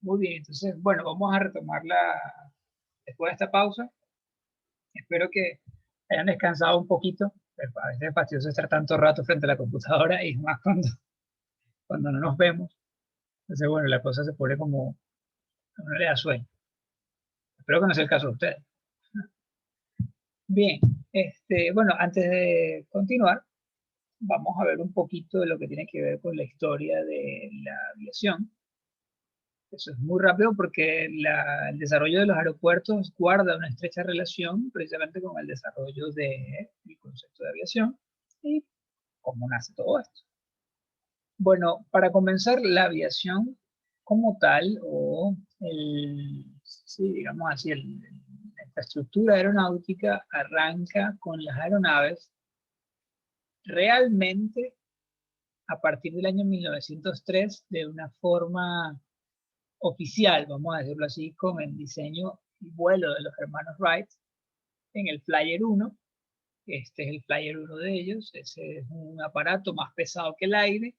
Muy bien, entonces, bueno, vamos a retomarla después de esta pausa. Espero que hayan descansado un poquito. Pero a veces es fastidioso estar tanto rato frente a la computadora y más cuando no nos vemos. Entonces, bueno, la cosa se pone como, no le da sueño. Espero que no sea el caso de ustedes. Bien, bueno, antes de continuar, vamos a ver un poquito de lo que tiene que ver con la historia de la aviación. Eso es muy rápido porque el desarrollo de los aeropuertos guarda una estrecha relación precisamente con el desarrollo del concepto de aviación y cómo nace todo esto. Bueno, para comenzar, la aviación como tal, o sí, digamos así, la infraestructura aeronáutica arranca con las aeronaves realmente a partir del año 1903 de una forma oficial, vamos a decirlo así, con el diseño y vuelo de los hermanos Wright en el Flyer 1. Este es el Flyer 1 de ellos. Ese es un aparato más pesado que el aire,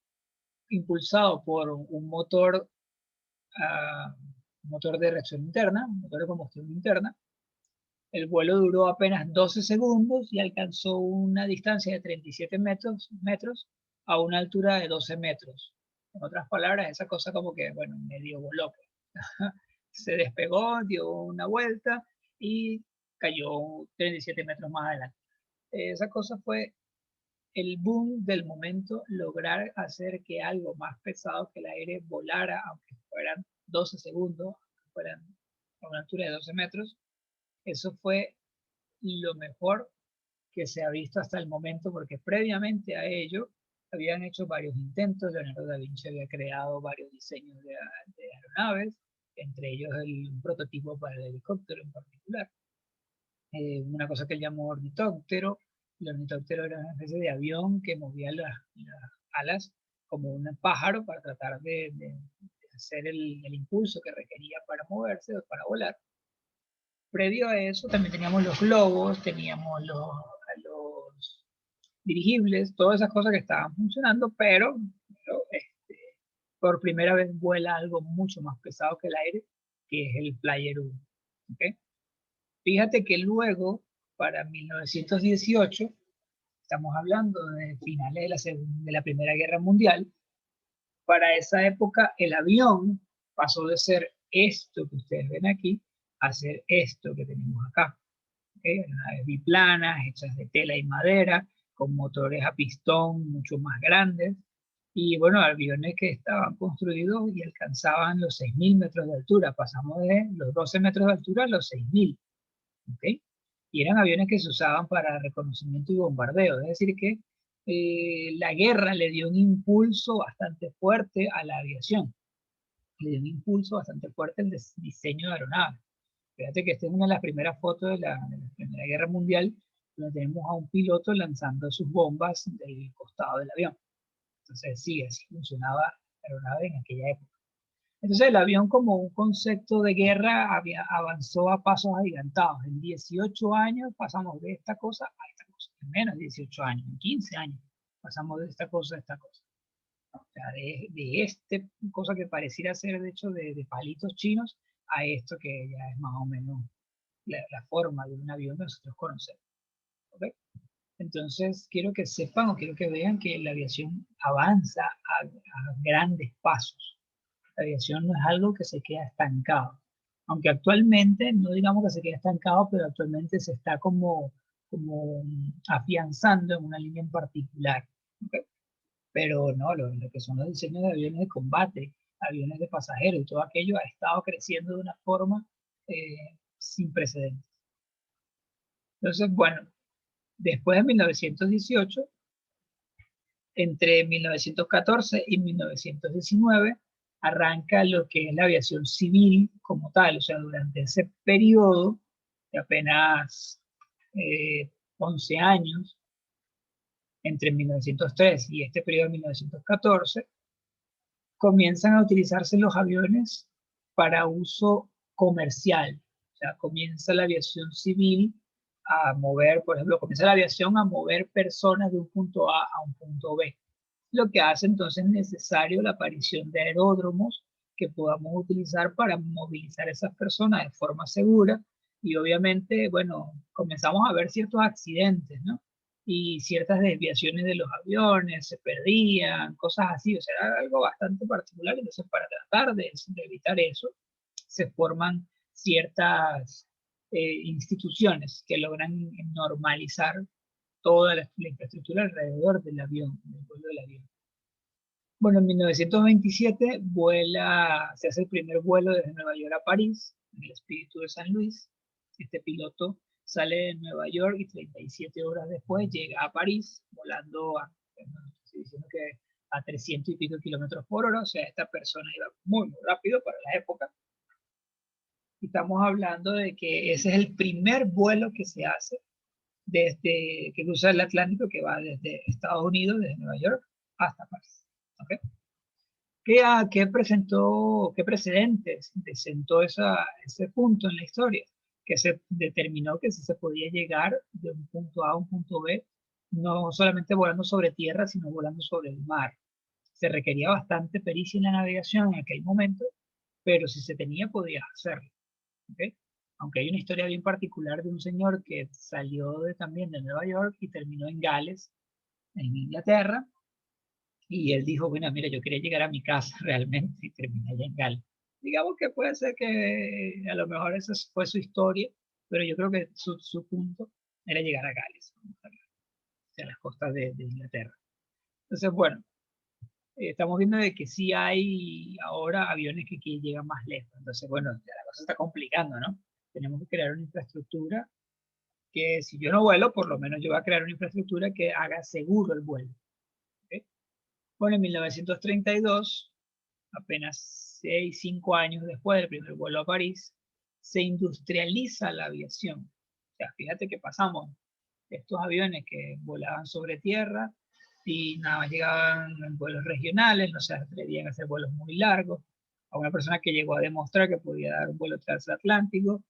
impulsado por un motor de reacción interna, un motor de combustión interna. El vuelo duró apenas 12 segundos y alcanzó una distancia de 37 metros a una altura de 12 metros. En otras palabras, esa cosa como que, bueno, medio voló. Se despegó, dio una vuelta y cayó 37 metros más adelante. Esa cosa fue el boom del momento, lograr hacer que algo más pesado que el aire volara, aunque fueran 12 segundos, aunque fueran a una altura de 12 metros. Eso fue lo mejor que se ha visto hasta el momento, porque previamente a ello habían hecho varios intentos. Leonardo da Vinci había creado varios diseños de aeronaves, entre ellos un prototipo para el helicóptero en particular. Una cosa que él llamó ornitóptero. El ornitóptero era una especie de avión que movía las alas como un pájaro para tratar de hacer el impulso que requería para moverse o para volar. Previo a eso también teníamos los globos, teníamos los dirigibles, todas esas cosas que estaban funcionando, pero por primera vez vuela algo mucho más pesado que el aire, que es el Flyer 1. ¿Okay? Fíjate que luego, para 1918, estamos hablando de finales de la Primera Guerra Mundial, para esa época el avión pasó de ser esto que ustedes ven aquí a ser esto que tenemos acá. ¿Okay? Naves biplanas, hechas de tela y madera, con motores a pistón mucho más grandes, y bueno, aviones que estaban construidos y alcanzaban los 6.000 metros de altura. Pasamos de los 12 metros de altura a los 6.000. ¿Okay? Y eran aviones que se usaban para reconocimiento y bombardeo. Es decir, que la guerra le dio un impulso bastante fuerte a la aviación, le dio un impulso bastante fuerte al diseño de aeronaves. Fíjate que esta es una de las primeras fotos de la Primera Guerra Mundial, donde tenemos a un piloto lanzando sus bombas del costado del avión. Entonces, sí, así funcionaba la aeronave en aquella época. Entonces el avión como un concepto de guerra avanzó a pasos agigantados. En 18 años pasamos de esta cosa a esta cosa. En menos de 18 años, en 15 años pasamos de esta cosa a esta cosa. O sea, de este cosa que pareciera ser de hecho de palitos chinos a esto que ya es más o menos la forma de un avión que nosotros conocemos. ¿Okay? Entonces quiero que sepan o quiero que vean que la aviación avanza a grandes pasos. La aviación no es algo que se queda estancado. Aunque actualmente, no digamos que se queda estancado, pero actualmente se está como afianzando en una línea en particular. ¿Okay? Pero no, lo que son los diseños de aviones de combate, aviones de pasajeros y todo aquello ha estado creciendo de una forma sin precedentes. Entonces, bueno, después de 1918, entre 1914 y 1919, arranca lo que es la aviación civil como tal. O sea, durante ese periodo de apenas 11 años, entre 1903 y este periodo de 1914, comienzan a utilizarse los aviones para uso comercial. O sea, comienza la aviación civil a mover, por ejemplo, comienza la aviación a mover personas de un punto A un punto B. Lo que hace entonces necesario la aparición de aeródromos que podamos utilizar para movilizar a esas personas de forma segura. Y obviamente, bueno, comenzamos a ver ciertos accidentes, ¿no? Y ciertas desviaciones de los aviones, se perdían, cosas así, o sea, era algo bastante particular. Entonces, para tratar de evitar eso, se forman ciertas instituciones que logran normalizar toda la infraestructura alrededor del avión, del vuelo del avión. Bueno, en 1927 se hace el primer vuelo desde Nueva York a París, en el Espíritu de San Luis. Este piloto sale de Nueva York y 37 horas después llega a París, volando estoy diciendo que a 300 y pico kilómetros por hora. O sea, esta persona iba muy, muy rápido para la época. Estamos hablando de que ese es el primer vuelo que se hace desde que cruza el Atlántico, que va desde Estados Unidos, desde Nueva York, hasta París. ¿Okay? ¿Qué precedentes presentó ese punto en la historia? Que se determinó que sí se podía llegar de un punto A a un punto B, no solamente volando sobre tierra, sino volando sobre el mar. Se requería bastante pericia en la navegación en aquel momento, pero si se tenía, podía hacerlo. ¿Okay? Aunque hay una historia bien particular de un señor que salió también de Nueva York y terminó en Gales, en Inglaterra, y él dijo, bueno, mira, yo quería llegar a mi casa realmente y terminé allá en Gales. Digamos que puede ser que a lo mejor esa fue su historia, pero yo creo que su punto era llegar a Gales, a las costas de Inglaterra. Entonces, bueno, estamos viendo de que sí hay ahora aviones que llegan más lejos. Entonces, bueno, ya la cosa se está complicando, ¿no? Tenemos que crear una infraestructura que si yo no vuelo, por lo menos yo voy a crear una infraestructura que haga seguro el vuelo. ¿Okay? Bueno, en 1932, apenas 5 años después del primer vuelo a París, se industrializa la aviación. O sea, fíjate que pasamos estos aviones que volaban sobre tierra y nada más llegaban en vuelos regionales, no se atrevían a hacer vuelos muy largos. A una persona que llegó a demostrar que podía dar un vuelo transatlántico,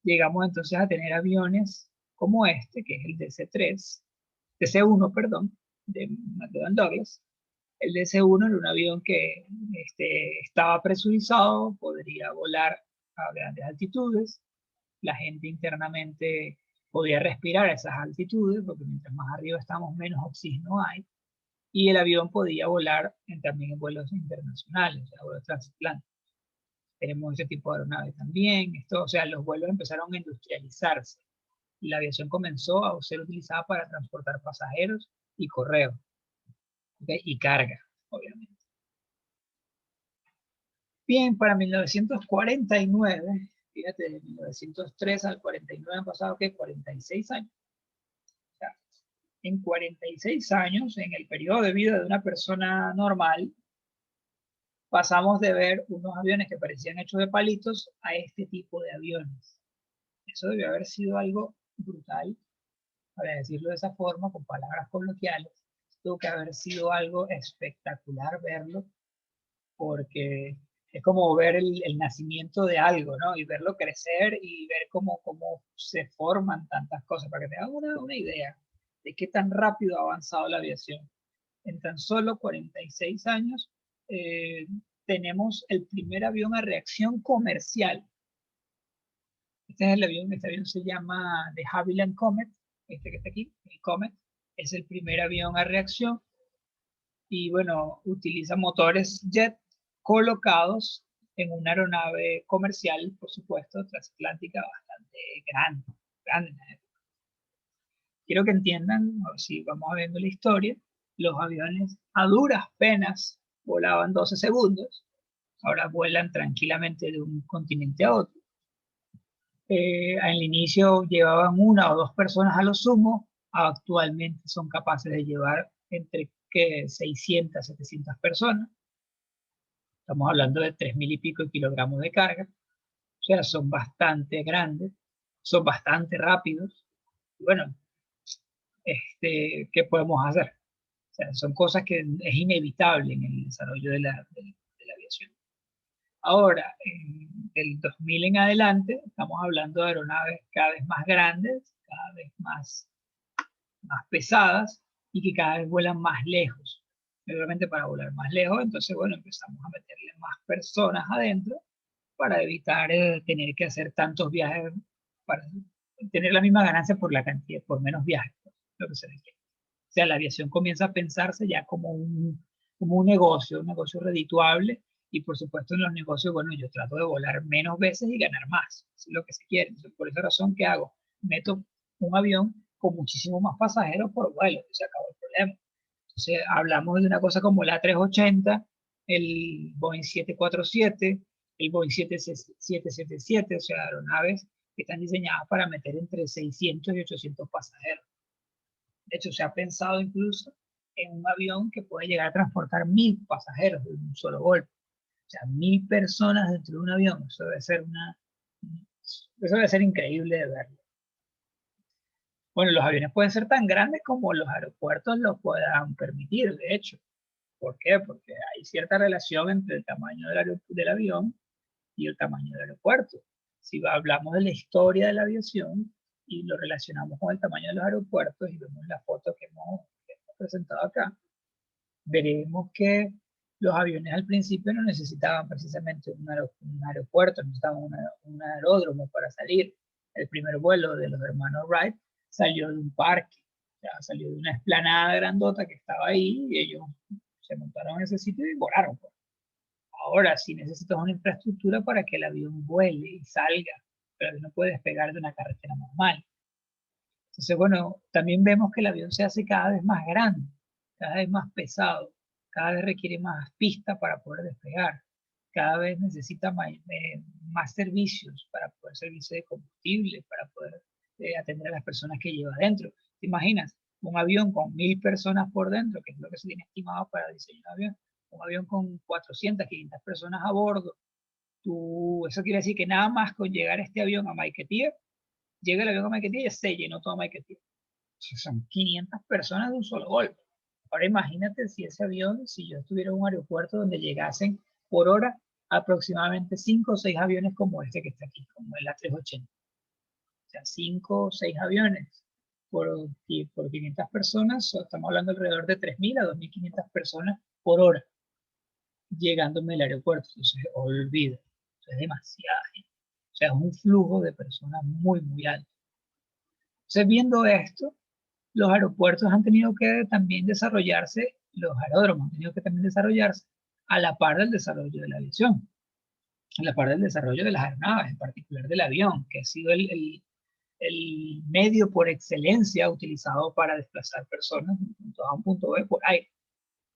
llegamos entonces a tener aviones como este, que es el DC-1, perdón, de McDonnell Douglas. El DC-1 era un avión que estaba presurizado, podría volar a grandes altitudes. La gente internamente podía respirar a esas altitudes, porque mientras más arriba estamos, menos oxígeno hay. Y el avión podía volar también en vuelos internacionales, o sea, vuelos transatlánticos. Tenemos ese tipo de aeronaves también. O sea, los vuelos empezaron a industrializarse y la aviación comenzó a ser utilizada para transportar pasajeros y correo, ¿okay? Y carga, obviamente. Bien, para 1949, fíjate, de 1903 al 49 han pasado, ¿qué? 46 años. O sea, en 46 años, en el periodo de vida de una persona normal, pasamos de ver unos aviones que parecían hechos de palitos a este tipo de aviones. Eso debió haber sido algo brutal, para decirlo de esa forma, con palabras coloquiales. Tuvo que haber sido algo espectacular verlo, porque es como ver el nacimiento de algo, ¿no? Y verlo crecer y ver cómo se forman tantas cosas, para que te hagas una idea de qué tan rápido ha avanzado la aviación. En tan solo 46 años tenemos el primer avión a reacción comercial. Este avión se llama The Havilland Comet, este que está aquí, el Comet, es el primer avión a reacción y bueno, utiliza motores jet colocados en una aeronave comercial, por supuesto, transatlántica bastante grande en la época. Quiero que entiendan, si vamos viendo la historia, los aviones a duras penas volaban 12 segundos, ahora vuelan tranquilamente de un continente a otro. Al inicio llevaban 1 o 2 personas a lo sumo, actualmente son capaces de llevar entre 600 700 personas. Estamos hablando de 3.000 y pico kilogramos de carga. O sea, son bastante grandes, son bastante rápidos. Y bueno, ¿qué podemos hacer? O sea, son cosas que es inevitable en el desarrollo de la aviación. Ahora, del 2000 en adelante, estamos hablando de aeronaves cada vez más grandes, cada vez más pesadas y que cada vez vuelan más lejos. obviamente para volar más lejos. Entonces, bueno, empezamos a meterle más personas adentro para evitar tener que hacer tantos viajes, para tener la misma ganancia por la cantidad, por menos viajes, pues, lo que se requiere. O sea, la aviación comienza a pensarse ya como un negocio redituable, y por supuesto en los negocios, bueno, yo trato de volar menos veces y ganar más, eso es lo que se quiere. Entonces, por esa razón, ¿qué hago? Meto un avión con muchísimo más pasajeros por vuelo, y se acabó el problema. Entonces, hablamos de una cosa como la 380, el Boeing 747, el Boeing 777, o sea, aeronaves que están diseñadas para meter entre 600 y 800 pasajeros. De hecho, se ha pensado incluso en un avión que puede llegar a transportar 1000 pasajeros de un solo golpe. O sea, 1000 personas dentro de un avión. Eso debe ser increíble de verlo. Bueno, los aviones pueden ser tan grandes como los aeropuertos lo puedan permitir, de hecho. ¿Por qué? Porque hay cierta relación entre el tamaño del avión y el tamaño del aeropuerto. Si hablamos de la historia de la aviación y lo relacionamos con el tamaño de los aeropuertos y vemos la foto que hemos presentado acá, veremos que los aviones al principio no necesitaban precisamente un aeropuerto, necesitaban un aeródromo para salir. El primer vuelo de los hermanos Wright salió de un parque, o sea, salió de una explanada grandota que estaba ahí, y ellos se montaron en ese sitio y volaron, pues. Ahora, si necesitas una infraestructura para que el avión vuele y salga, pero no puede despegar de una carretera normal. Entonces, bueno, también vemos que el avión se hace cada vez más grande, cada vez más pesado, cada vez requiere más pista para poder despegar, cada vez necesita más servicios para poder servicio de combustible, para poder atender a las personas que lleva adentro. ¿Te imaginas? Un avión con 1000 personas por dentro, que es lo que se tiene estimado para el diseño de avión, un avión con 400, 500 personas a bordo. Eso quiere decir que nada más con llegar este avión a Maiquetía, llega el avión a Maiquetía y ya se llenó todo Maiquetía. Son 500 personas de un solo golpe. Ahora imagínate si ese avión, si yo estuviera en un aeropuerto donde llegasen por hora aproximadamente 5 o 6 aviones como este que está aquí, como el A380. O sea, 5 o 6 aviones por 500 personas, estamos hablando alrededor de 3000 a 2500 personas por hora llegándome al aeropuerto. Entonces, olvida, es demasiado. O sea, es un flujo de personas muy, muy alto. Entonces, viendo esto, los aeropuertos han tenido que también desarrollarse, los aeródromos han tenido que también desarrollarse a la par del desarrollo de la aviación, a la par del desarrollo de las aeronaves, en particular del avión, que ha sido el medio por excelencia utilizado para desplazar personas de un punto A a un punto B por aire.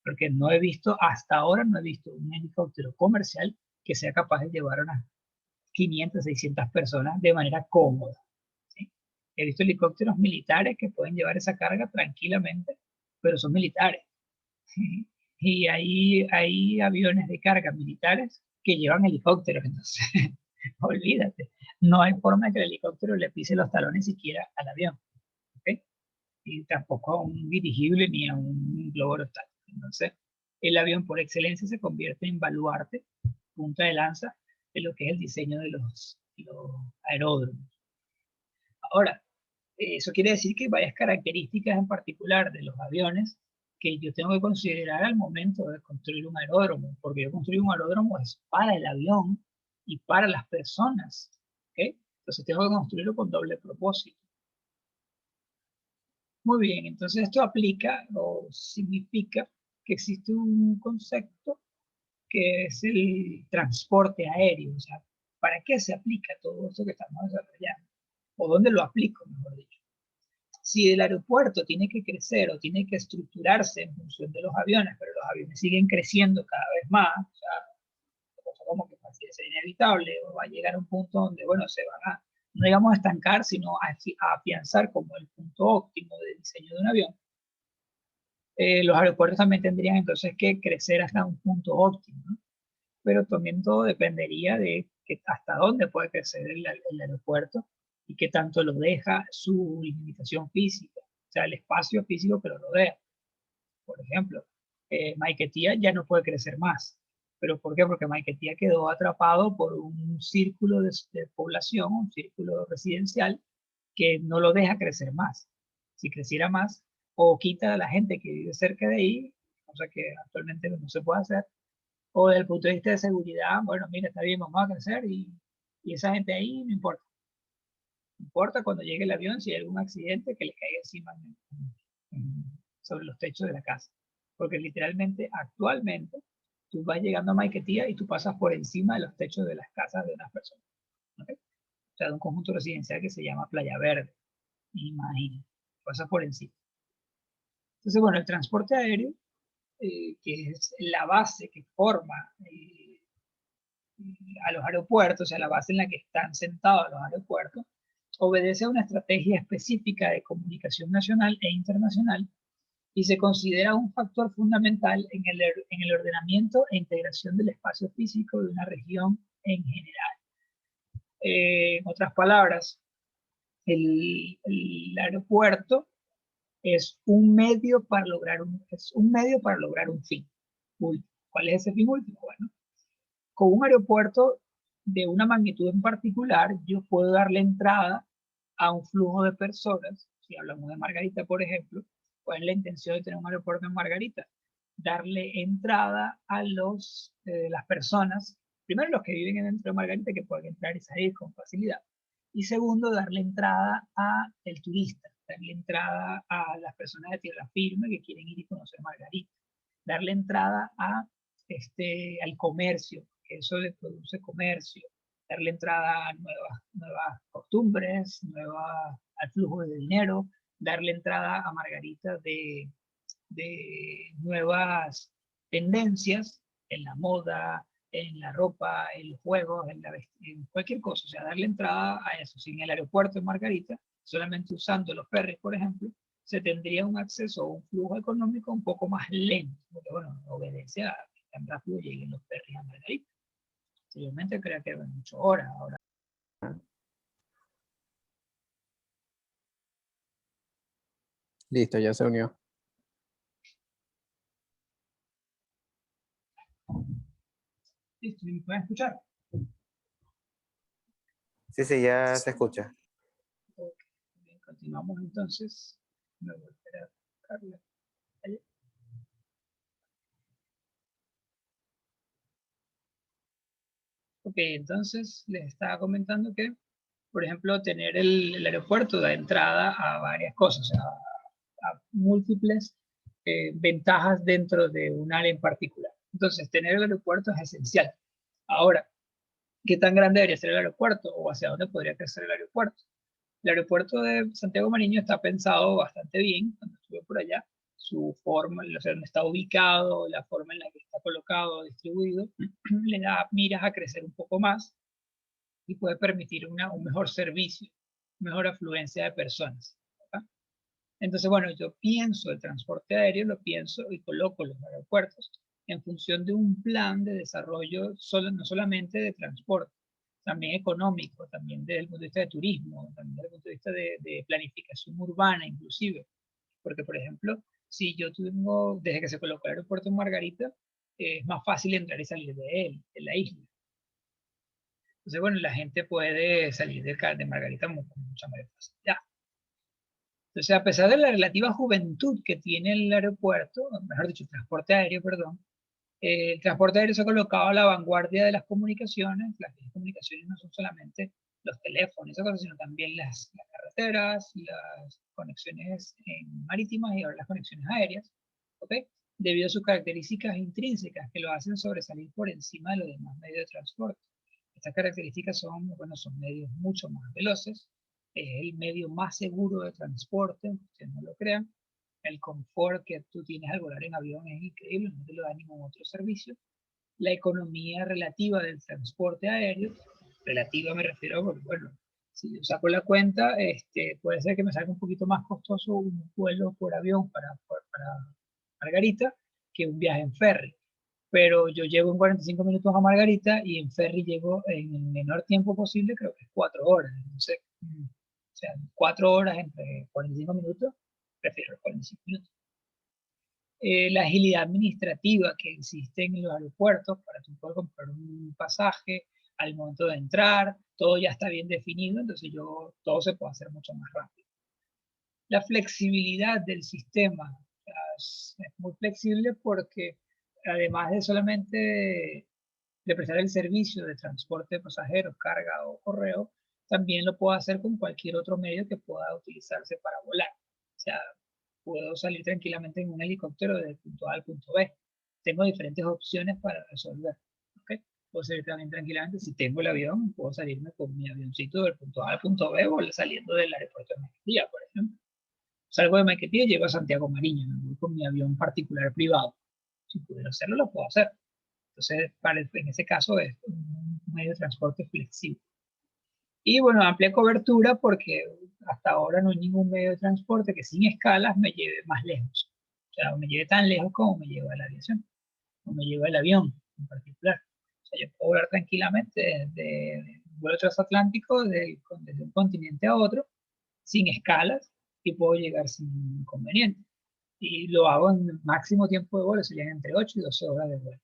Porque no he visto, hasta ahora no he visto un helicóptero comercial que sea capaz de llevar unas 500, 600 personas de manera cómoda. ¿Sí? He visto helicópteros militares que pueden llevar esa carga tranquilamente, pero son militares. ¿Sí? Y hay aviones de carga militares que llevan helicópteros, entonces olvídate, no hay forma de que el helicóptero le pise los talones siquiera al avión, ¿okay? Y tampoco a un dirigible ni a un globo aerostático. Entonces, el avión por excelencia se convierte en baluarte, punta de lanza de lo que es el diseño de los aeródromos. Ahora, eso quiere decir que hay varias características en particular de los aviones que yo tengo que considerar al momento de construir un aeródromo, porque yo construir un aeródromo es para el avión y para las personas, ¿okay? Entonces tengo que construirlo con doble propósito. Muy bien, entonces esto aplica o significa que existe un concepto que es el transporte aéreo. O sea, ¿para qué se aplica todo esto que estamos desarrollando? ¿O dónde lo aplico, mejor dicho? Si el aeropuerto tiene que crecer o tiene que estructurarse en función de los aviones, pero los aviones siguen creciendo cada vez más, o sea, como que así es inevitable, o va a llegar a un punto donde, bueno, se van a, no digamos a estancar, sino a afianzar como el punto óptimo de diseño de un avión. Los aeropuertos también tendrían entonces que crecer hasta un punto óptimo, ¿no? Pero también todo dependería de que hasta dónde puede crecer el aeropuerto y qué tanto lo deja su limitación física, o sea, el espacio físico que lo rodea. Por ejemplo, Maiquetía ya no puede crecer más. ¿Pero por qué? Porque Maiquetía quedó atrapado por un círculo de población, un círculo residencial que no lo deja crecer más. Si creciera más, o quita a la gente que vive cerca de ahí, cosa que actualmente no se puede hacer. O desde el punto de vista de seguridad, bueno, mira, está bien, vamos a crecer y esa gente ahí no importa. No importa cuando llegue el avión, si hay algún accidente, que le caiga encima sobre los techos de la casa. Porque literalmente, actualmente, tú vas llegando a Maiquetía y tú pasas por encima de los techos de las casas de unas personas. ¿Okay? O sea, de un conjunto residencial que se llama Playa Verde. Imagínate, pasas por encima. Entonces, bueno, el transporte aéreo, que es la base que forma a los aeropuertos, o sea, la base en la que están sentados los aeropuertos, obedece a una estrategia específica de comunicación nacional e internacional y se considera un factor fundamental en el ordenamiento e integración del espacio físico de una región en general. En otras palabras, el aeropuerto es un medio para lograr un fin último. ¿Cuál es ese fin último? Bueno, con un aeropuerto de una magnitud en particular, yo puedo darle entrada a un flujo de personas. Si hablamos de Margarita, por ejemplo, ¿cuál es la intención de tener un aeropuerto en Margarita? Darle entrada a las personas, primero los que viven dentro de Margarita, que pueden entrar y salir con facilidad. Y segundo, darle entrada a el turista, darle entrada a las personas de tierra firme que quieren ir y conocer Margarita, darle entrada al comercio, que eso le produce comercio, darle entrada a nuevas costumbres, al flujo de dinero, darle entrada a Margarita de nuevas tendencias en la moda, en la ropa, en los juegos, en cualquier cosa. O sea, darle entrada a eso. Si en el aeropuerto de Margarita, solamente usando los ferries, por ejemplo, se tendría un acceso o un flujo económico un poco más lento, porque bueno, obedece a que tan rápido lleguen los ferries a Margarita. Posiblemente creo que en 8 horas ahora. Listo, ya se unió. Listo, ¿me pueden escuchar? Sí, sí, ya se escucha. Ok, bien, continuamos entonces. Me voy a esperar, Carla. Allá. Ok, entonces les estaba comentando que, por ejemplo, tener el aeropuerto da entrada a varias cosas, a múltiples ventajas dentro de un área en particular. Entonces, tener el aeropuerto es esencial. Ahora, ¿qué tan grande debería ser el aeropuerto o hacia dónde podría crecer el aeropuerto? El aeropuerto de Santiago Mariño está pensado bastante bien. Cuando estuve por allá, su forma, o sea, donde está ubicado, la forma en la que está colocado, distribuido, le da miras a crecer un poco más y puede permitir un mejor servicio, mejor afluencia de personas. ¿verdad? Entonces, bueno, yo pienso el transporte aéreo, lo pienso y coloco los aeropuertos en función de un plan de desarrollo no solamente de transporte, también económico, también desde el punto de vista de turismo, también desde el punto de vista de planificación urbana inclusive. Porque, por ejemplo, si yo tengo, desde que se colocó el aeropuerto en Margarita, es más fácil entrar y salir de él, de la isla. Entonces, bueno, la gente puede salir de Margarita con mucha mayor facilidad. Entonces, a pesar de la relativa juventud que tiene el aeropuerto, mejor dicho, el transporte aéreo, perdón, el transporte aéreo se ha colocado a la vanguardia de las comunicaciones. Las comunicaciones no son solamente los teléfonos, esas cosas, sino también las carreteras, las conexiones marítimas y ahora las conexiones aéreas, ¿ok? Debido a sus características intrínsecas que lo hacen sobresalir por encima de los demás medios de transporte. Estas características bueno, son medios mucho más veloces, es el medio más seguro de transporte, aunque ustedes no lo crean. El confort que tú tienes al volar en avión es increíble, no te lo da ningún otro servicio. La economía relativa del transporte aéreo, relativa me refiero porque, bueno, si yo saco la cuenta, puede ser que me salga un poquito más costoso un vuelo por avión para Margarita que un viaje en ferry. Pero yo llego en 45 minutos a Margarita y en ferry llego en el menor tiempo posible, creo que es 4 horas. Entonces, o sea, 4 horas entre 45 minutos, prefiero los 45 minutos. La agilidad administrativa que existe en los aeropuertos para tú poder comprar un pasaje al momento de entrar, todo ya está bien definido, entonces todo se puede hacer mucho más rápido. La flexibilidad del sistema, es muy flexible porque además de solamente de prestar el servicio de transporte de pasajeros, carga o correo, también lo puedo hacer con cualquier otro medio que pueda utilizarse para volar. O sea, puedo salir tranquilamente en un helicóptero desde el punto A al punto B. Tengo diferentes opciones para resolver. ¿Okay? Puedo salir también tranquilamente, si tengo el avión, puedo salirme con mi avioncito del punto A al punto B o saliendo del aeropuerto de Maiquetía, por ejemplo. Salgo de Maiquetía y llego a Santiago Mariño, me voy con mi avión particular privado. Si pudiera hacerlo, lo puedo hacer. Entonces, en ese caso es un medio de transporte flexible. Y bueno, amplia cobertura porque hasta ahora no hay ningún medio de transporte que sin escalas me lleve más lejos. O sea, me lleve tan lejos como me lleva la aviación, como me lleva el avión en particular. O sea, yo puedo volar tranquilamente desde un vuelo transatlántico desde un continente a otro, sin escalas, y puedo llegar sin inconveniente. Y lo hago en máximo tiempo de vuelo, serían entre 8 y 12 horas de vuelo.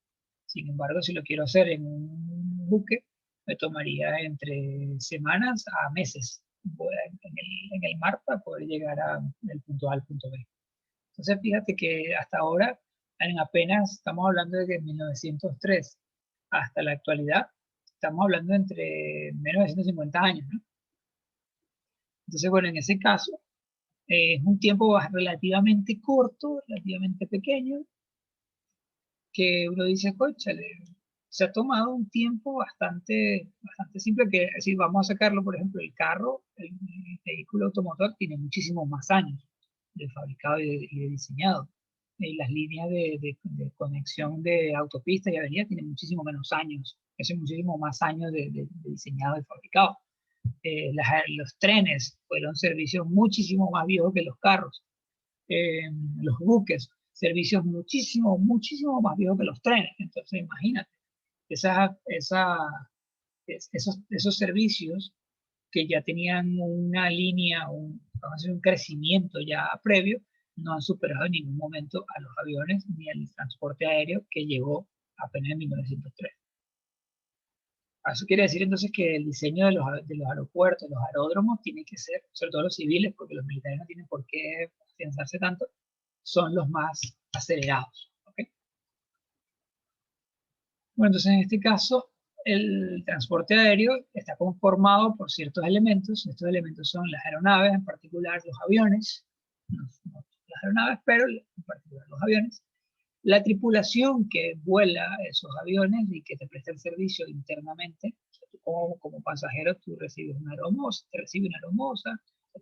Sin embargo, si lo quiero hacer en un buque, me tomaría entre semanas a meses en el mar para poder llegar del punto A al punto B. Entonces, fíjate que hasta ahora, en apenas estamos hablando de que en 1903 hasta la actualidad, estamos hablando entre menos de 150 años, ¿no? Entonces, bueno, en ese caso, es un tiempo relativamente corto, relativamente pequeño, que uno dice, cónchale, se ha tomado un tiempo bastante simple, que si vamos a sacarlo, por ejemplo, el carro, el vehículo automotor tiene muchísimos más años de fabricado y de diseñado. Las líneas de conexión de autopistas y avenidas tienen muchísimo menos años, es muchísimo más años de diseñado y fabricado. Los trenes fueron servicios muchísimo más viejos que los carros. Los buques, servicios muchísimo más viejos que los trenes. Entonces, imagínate, esos servicios que ya tenían una línea, vamos a decir, un crecimiento ya previo, no han superado en ningún momento a los aviones ni el transporte aéreo que llegó apenas en 1903. Eso quiere decir entonces que el diseño de los aeropuertos, los aeródromos, tiene que ser, sobre todo los civiles, porque los militares no tienen por qué pensarse tanto, son los más acelerados. ¿Okay? Bueno, entonces en este caso, el transporte aéreo está conformado por ciertos elementos. Estos elementos son las aeronaves, en particular los aviones, no las aeronaves, pero en particular los aviones. La tripulación que vuela esos aviones y que te presta el servicio internamente, o sea, tú como pasajero, tú recibes una aeromoza, te recibe una aeromoza,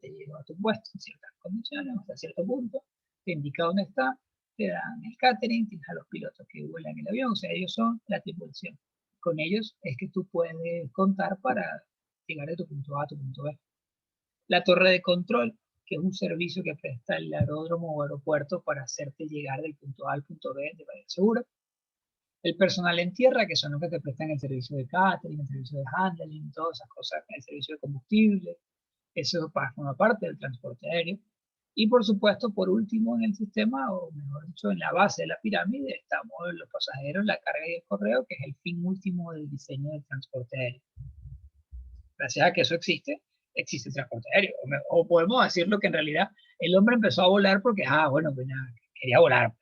te lleva a tu puesto en ciertas condiciones, hasta cierto punto, te indica dónde está, te dan el catering, tienes a los pilotos que vuelan el avión, o sea, ellos son la tripulación. Con ellos es que tú puedes contar para llegar de tu punto A a tu punto B. La torre de control, que es un servicio que presta el aeródromo o aeropuerto para hacerte llegar del punto A al punto B de manera segura. El personal en tierra, que son los que te prestan el servicio de catering, el servicio de handling, todas esas cosas, el servicio de combustible, eso forma parte del transporte aéreo. Y por supuesto, por último en el sistema, o mejor dicho, en la base de la pirámide, estamos los pasajeros, la carga y el correo, que es el fin último del diseño del transporte aéreo. Gracias a que eso existe el transporte aéreo. O podemos decirlo que en realidad el hombre empezó a volar porque, bueno, pues nada, quería volar.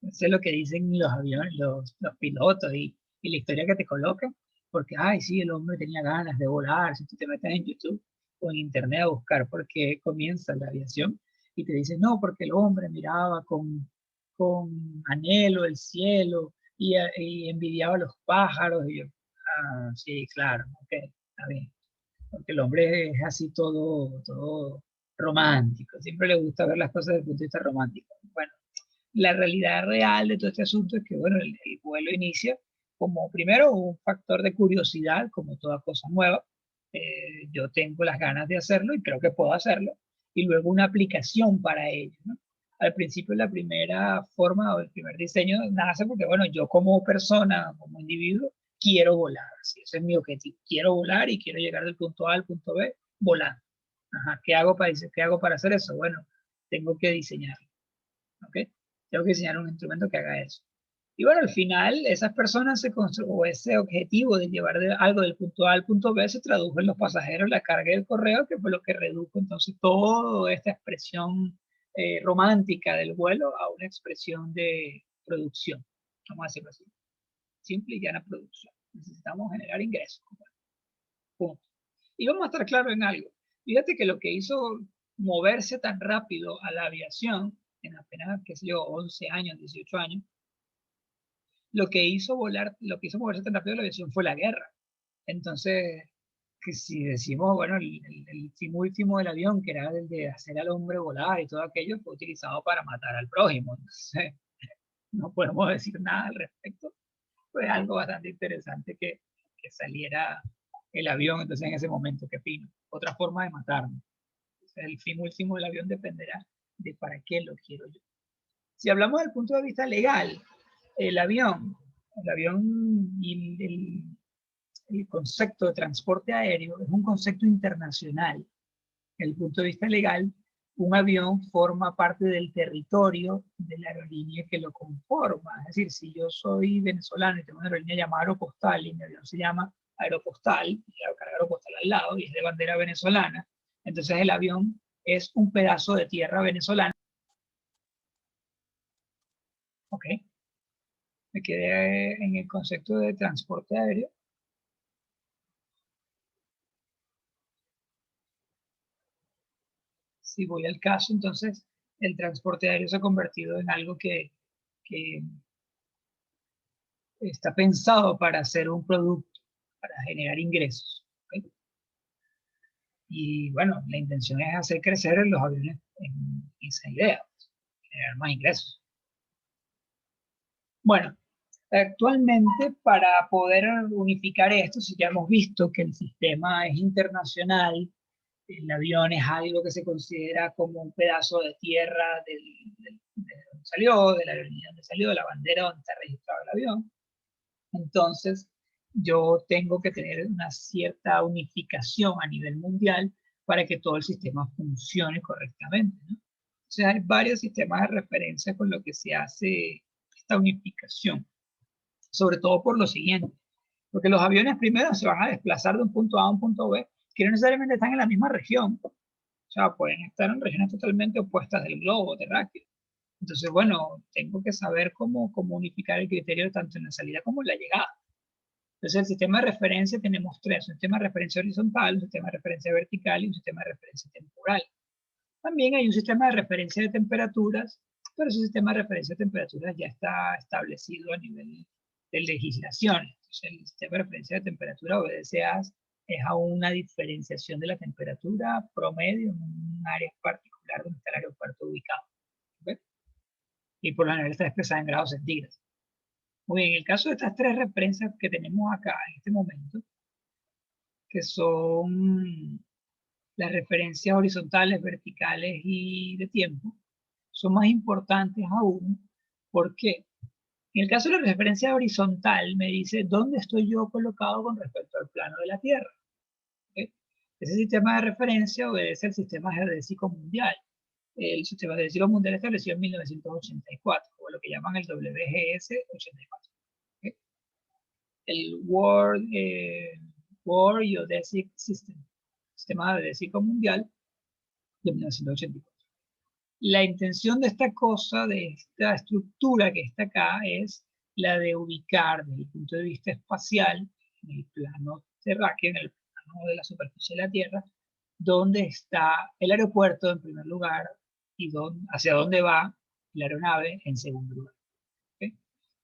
Eso es lo que dicen los aviones, los pilotos y la historia que te colocan, porque, sí, el hombre tenía ganas de volar. Si tú te metes en YouTube o en Internet a buscar por qué comienza la aviación y te dicen, no, porque el hombre miraba con anhelo el cielo y envidiaba a los pájaros. Y yo, sí, claro, ok, está bien. Porque el hombre es así todo romántico, siempre le gusta ver las cosas desde el punto de vista romántico. Bueno, la realidad real de todo este asunto es que, bueno, el vuelo inicia como primero un factor de curiosidad, como toda cosa nueva. Yo tengo las ganas de hacerlo y creo que puedo hacerlo, y luego una aplicación para ello, ¿no? Al principio la primera forma o el primer diseño nace porque, bueno, yo como persona, como individuo, quiero volar, así, ese es mi objetivo, quiero volar y quiero llegar del punto A al punto B volando. Ajá, ¿qué hago para hacer eso? Bueno, tengo que diseñarlo, ¿ok? Tengo que diseñar un instrumento que haga eso. Y bueno, al final, esas personas o ese objetivo de llevar algo del punto A al punto B se tradujo en los pasajeros, la carga y el correo, que fue lo que redujo entonces toda esta expresión romántica del vuelo a una expresión de producción. Vamos a decirlo así. Simple y llana producción. Necesitamos generar ingresos. Punto. Y vamos a estar claros en algo. Fíjate que lo que hizo moverse tan rápido a la aviación, en apenas, qué sé yo, 11 años, 18 años, lo que hizo moverse tan rápido a la aviación fue la guerra. Entonces, que si decimos, bueno, el fin último del avión, que era el de hacer al hombre volar y todo aquello, fue utilizado para matar al prójimo. Entonces, no podemos decir nada al respecto. Fue algo bastante interesante que saliera el avión, entonces en ese momento, qué fino. Otra forma de matarnos. El fin último del avión dependerá de para qué lo quiero yo. Si hablamos desde el punto de vista legal, el avión y el concepto de transporte aéreo es un concepto internacional. Desde el punto de vista legal, un avión forma parte del territorio de la aerolínea que lo conforma. Es decir, si yo soy venezolano y tengo una aerolínea llamada Aeropostal y mi avión se llama Aeropostal, y la carga Aeropostal al lado y es de bandera venezolana, entonces el avión es un pedazo de tierra venezolana. Ok. Me quedé en el concepto de transporte aéreo. Si voy al caso, entonces el transporte aéreo se ha convertido en algo que está pensado para hacer un producto, para generar ingresos. ¿Okay? Y bueno, la intención es hacer crecer los aviones en esa idea, generar más ingresos. Bueno, actualmente para poder unificar esto, si ya hemos visto que el sistema es internacional, el avión es algo que se considera como un pedazo de tierra de donde salió, de la aerolínea donde salió, de la bandera donde está registrado el avión. Entonces, yo tengo que tener una cierta unificación a nivel mundial para que todo el sistema funcione correctamente, ¿no? O sea, hay varios sistemas de referencia con lo que se hace esta unificación, sobre todo por lo siguiente, porque los aviones primero se van a desplazar de un punto A a un punto B, que no necesariamente están en la misma región, o sea, pueden estar en regiones totalmente opuestas del globo terráqueo. Entonces, bueno, tengo que saber cómo unificar el criterio tanto en la salida como en la llegada. Entonces, el sistema de referencia tenemos tres: un sistema de referencia horizontal, un sistema de referencia vertical y un sistema de referencia temporal. También hay un sistema de referencia de temperaturas, pero ese sistema de referencia de temperaturas ya está establecido a nivel de legislación. Entonces, el sistema de referencia de temperatura obedece es a una diferenciación de la temperatura promedio en un área particular donde está el aeropuerto ubicado. ¿Okay? Y por lo general está expresada en grados centígrados. Muy bien, en el caso de estas tres referencias que tenemos acá en este momento, que son las referencias horizontales, verticales y de tiempo, son más importantes aún. ¿Por qué? En el caso de la referencia horizontal, me dice dónde estoy yo colocado con respecto al plano de la Tierra. ¿Okay? Ese sistema de referencia obedece al sistema geodésico mundial. El sistema geodésico mundial establecido en 1984, o lo que llaman el WGS 84. ¿Okay? El World Geodesic System, sistema geodésico mundial de 1984. La intención de esta cosa, de esta estructura que está acá, es la de ubicar desde el punto de vista espacial, en el plano terráqueo, en el plano de la superficie de la Tierra, dónde está el aeropuerto en primer lugar y hacia dónde va la aeronave en segundo lugar. ¿Okay?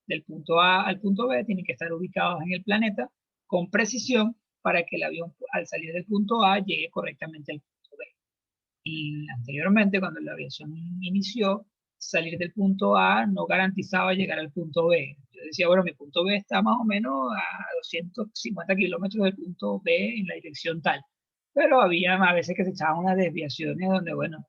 Del punto A al punto B tienen que estar ubicados en el planeta con precisión para que el avión al salir del punto A llegue correctamente al punto B. Y anteriormente, cuando la aviación inició, salir del punto A no garantizaba llegar al punto B. Yo decía, bueno, mi punto B está más o menos a 250 kilómetros del punto B en la dirección tal. Pero había a veces que se echaban unas desviaciones donde, bueno,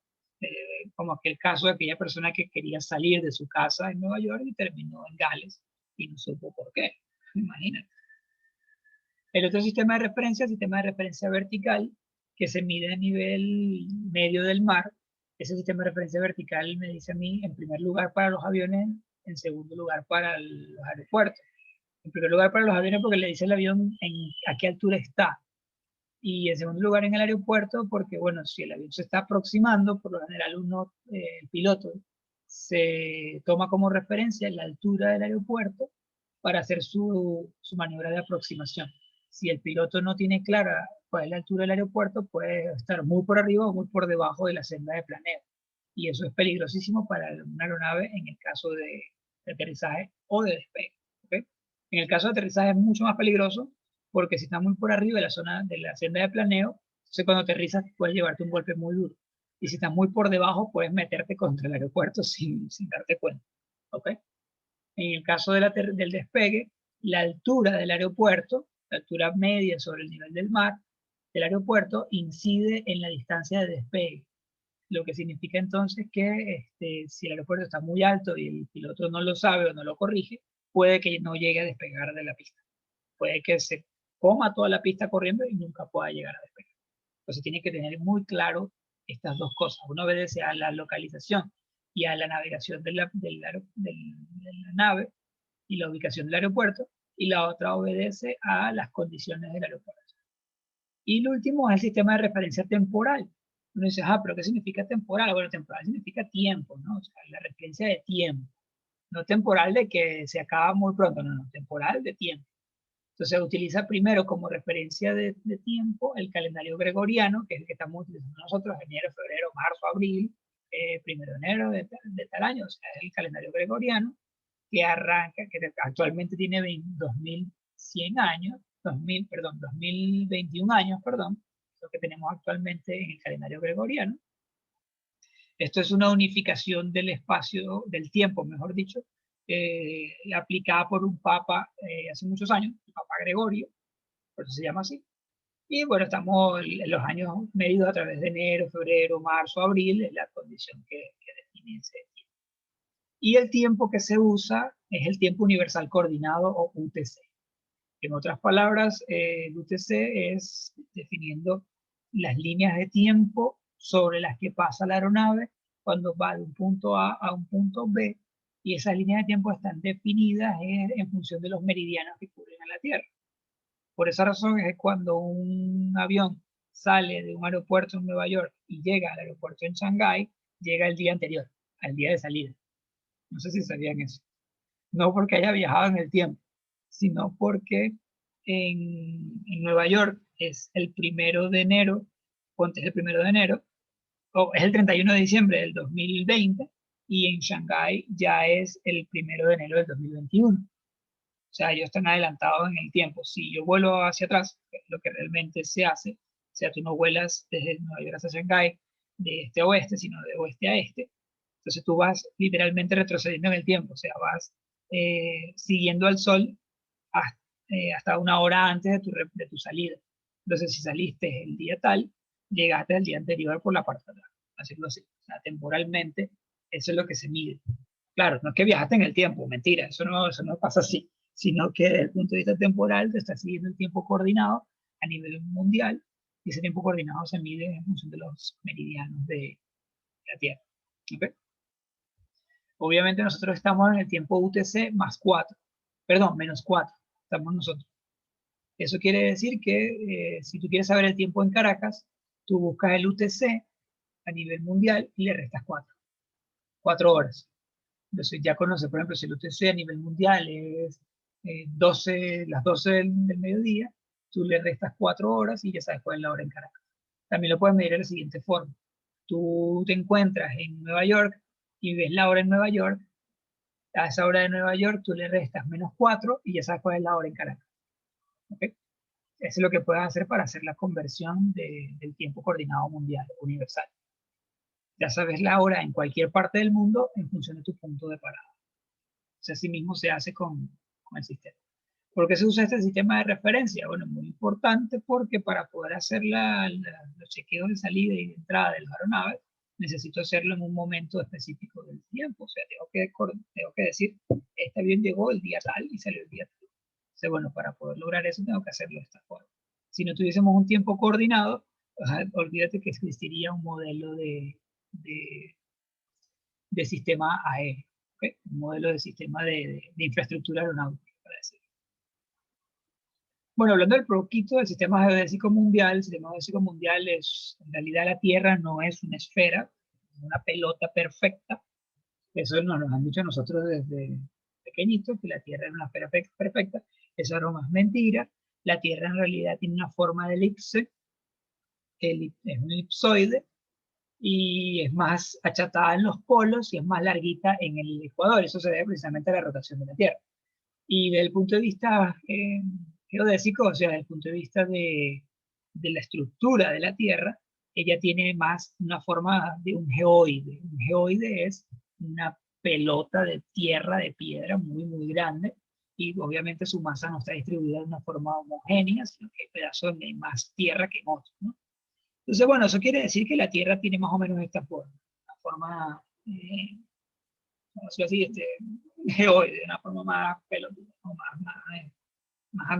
como aquel caso de aquella persona que quería salir de su casa en Nueva York y terminó en Gales y no supo por qué. Imagínate. El otro sistema de referencia, el sistema de referencia vertical, que se mide a nivel medio del mar. Ese sistema de referencia vertical me dice a mí, en primer lugar para los aviones, en segundo lugar para los aeropuertos. En primer lugar para los aviones porque le dice al avión a qué altura está. Y en segundo lugar en el aeropuerto, porque bueno, si el avión se está aproximando, por lo general el piloto se toma como referencia la altura del aeropuerto para hacer su maniobra de aproximación. Si el piloto no tiene clara cuál es la altura del aeropuerto, puede estar muy por arriba o muy por debajo de la senda de planeo. Y eso es peligrosísimo para una aeronave en el caso de aterrizaje o de despegue. ¿Okay? En el caso de aterrizaje es mucho más peligroso porque si está muy por arriba de la zona de la senda de planeo, entonces cuando aterrizas puedes llevarte un golpe muy duro. Y si estás muy por debajo, puedes meterte contra el aeropuerto sin darte cuenta. ¿Ok? En el caso del despegue, la altura del aeropuerto, la altura media sobre el nivel del mar del aeropuerto, incide en la distancia de despegue. Lo que significa entonces que si el aeropuerto está muy alto y el piloto no lo sabe o no lo corrige, puede que no llegue a despegar de la pista. Puede que se coma toda la pista corriendo y nunca pueda llegar a despegar. Entonces tiene que tener muy claro estas dos cosas. Uno obedece a la localización y a la navegación de la nave y la ubicación del aeropuerto, y la otra obedece a las condiciones del aeropuerto. Y lo último es el sistema de referencia temporal. Uno dice, pero ¿qué significa temporal? Bueno, temporal significa tiempo, ¿no? O sea, la referencia de tiempo. No temporal de que se acaba muy pronto, no, temporal de tiempo. Entonces se utiliza primero como referencia de tiempo el calendario gregoriano, que es el que estamos utilizando nosotros, enero, febrero, marzo, abril, primero de enero de tal año, o sea, es el calendario gregoriano que arranca, que actualmente tiene 2100 años, 2021 años, perdón, lo que tenemos actualmente en el calendario gregoriano. Esto es una unificación del espacio, del tiempo, mejor dicho, aplicada por un papa hace muchos años, el Papa Gregorio, por eso se llama así. Y bueno, estamos en los años medidos a través de enero, febrero, marzo, abril, es la condición que define ese tiempo. Y el tiempo que se usa es el tiempo universal coordinado o UTC. En otras palabras, el UTC es definiendo las líneas de tiempo sobre las que pasa la aeronave cuando va de un punto A un punto B, y esas líneas de tiempo están definidas en función de los meridianos que cubren a la Tierra. Por esa razón es cuando un avión sale de un aeropuerto en Nueva York y llega al aeropuerto en Shanghái, llega el día anterior, al día de salida. No sé si sabían eso. No porque haya viajado en el tiempo, sino porque en Nueva York es el 1 de enero, ponte es el 1 de enero, o es el 31 de diciembre del 2020, y en Shanghái ya es el 1 de enero del 2021. O sea, ellos están adelantados en el tiempo. Si yo vuelo hacia atrás, que es lo que realmente se hace, o sea, tú no vuelas desde Nueva York hasta Shanghái de este a oeste, sino de oeste a este, entonces tú vas literalmente retrocediendo en el tiempo, o sea, vas siguiendo al sol hasta, hasta una hora antes de tu salida. Entonces, si saliste el día tal, llegaste el día anterior por la parte de atrás, hacerlo así. O sea, temporalmente, eso es lo que se mide. Claro, no es que viajaste en el tiempo, mentira, eso no pasa así, sino que desde el punto de vista temporal te estás siguiendo el tiempo coordinado a nivel mundial, y ese tiempo coordinado se mide en función de los meridianos de la Tierra. ¿Okay? Obviamente nosotros estamos en el tiempo UTC más 4, perdón, menos 4, estamos nosotros. Eso quiere decir que si tú quieres saber el tiempo en Caracas, tú buscas el UTC a nivel mundial y le restas 4 horas. Entonces ya conoces, por ejemplo, si el UTC a nivel mundial es las 12 del mediodía, tú le restas 4 horas y ya sabes cuál es la hora en Caracas. También lo puedes medir de la siguiente forma. Tú te encuentras en Nueva York y ves la hora en Nueva York. A esa hora de Nueva York tú le restas menos 4 y ya sabes cuál es la hora en Caracas. ¿Okay? Eso es lo que puedes hacer para hacer la conversión del tiempo coordinado mundial universal. Ya sabes la hora en cualquier parte del mundo en función de tu punto de parada. O sea, así mismo se hace con el sistema. ¿Por qué se usa este sistema de referencia? Bueno, muy importante porque para poder hacer los chequeos de salida y de entrada de las aeronaves, necesito hacerlo en un momento específico del tiempo. O sea, tengo que decir, este avión llegó el día tal y salió el día tal. O sea, bueno, para poder lograr eso tengo que hacerlo de esta forma. Si no tuviésemos un tiempo coordinado, olvídate que existiría un modelo de, de sistema aéreo, ¿okay? Un modelo de sistema de infraestructura aeronáutica, para decirlo. Bueno, hablando del poquito del sistema geodésico mundial, el sistema geodésico mundial es, en realidad la Tierra no es una esfera, es una pelota perfecta. Eso nos han dicho a nosotros desde pequeñitos, que la Tierra es una esfera perfecta. Eso no es mentira. La Tierra en realidad tiene una forma de elipse, es un elipsoide, y es más achatada en los polos y es más larguita en el ecuador. Eso se debe precisamente a la rotación de la Tierra. Y desde el punto de vista geodésico, o sea, desde el punto de vista de la estructura de la Tierra, ella tiene más una forma de un geoide. Un geoide es una pelota de tierra, de piedra muy, muy grande, y obviamente su masa no está distribuida de una forma homogénea, sino que hay pedazos donde hay más tierra que en otros, ¿no? Entonces, bueno, eso quiere decir que la Tierra tiene más o menos esta forma, una forma, vamos a decirlo así, geoide, una forma más pelotuda, más, más, más